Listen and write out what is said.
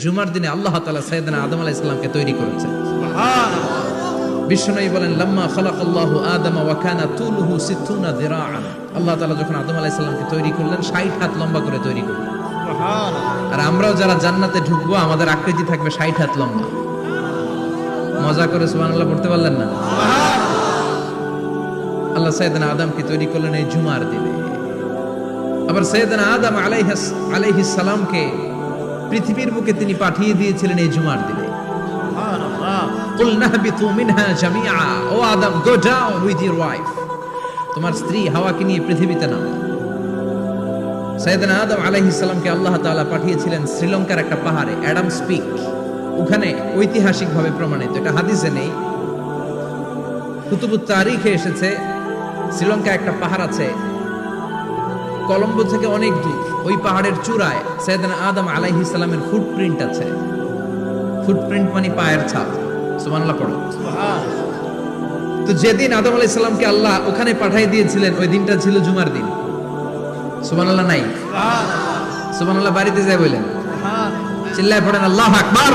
জুমার দিনে আল্লাহ তাআলা সাইয়েদনা আদম আলাইহিস সালামকে তৈরি করেছেন। বিশ্বনবী বলেন লাম্মা খালাকাল্লাহু আদামা ওয়া কানা তুলুহু 60 যিরাআন। আল্লাহ তাআলা যখন আদম আলাইহিস সালামকে তৈরি করলেন 60 হাত লম্বা করে তৈরি করলেন। আর আমরাও যারা জান্নাতে ঢুকবো আমাদের আকৃতি থাকবে 60 হাত লম্বা। মজা করে সুবহানাল্লাহ পড়তে পারলেন না? আল্লাহ সাইয়েদনা আদমকে তৈরি করলেন এই জুমার দিনে। আবার সাইয়েদনা আদম আলাইহিস সালামকে পৃথিবীর বুকে তিনি পাঠিয়ে দিয়েছিলেন এই জুমার দিনে। কুলনা বিতু মিনহা জামিআ, O Adam go down with your wife, তোমার স্ত্রী হাওয়াকে নিয়ে পৃথিবীতে নামো। সাইয়েদনা আদম আলাইহিস সালামকে আল্লাহ তাআলা পাঠিয়েছিলেন শ্রীলঙ্কার একটা পাহাড়ে, অ্যাডামস পিক। ওখানে ঐতিহাসিকভাবে প্রমাণিত, এটা হাদিসে নেই, কুতুবুত তারিখে এসেছে। শ্রীলঙ্কায় একটা পাহাড় আছে, কলম্বো থেকে অনেক দূর। ওই পাহাড়ের চূড়ায় সাইয়েদনা আদম আলাইহিস সালামের ফুটপ্রিন্ট আছে। ফুটপ্রিন্ট মানে পায়ের ছাপ। সুবহানাল্লাহ পড়ো। তো যেদিন আদম আলাইহিস সালামকে আল্লাহ ওখানে পাঠিয়ে দিয়েছিলেন ওই দিনটা ছিল জুমার দিন। সুবহানাল্লাহ নাই? সুবহানাল্লাহ বাড়িতে যায় বলেন, চিল্লায় পড়েন আল্লাহু আকবার।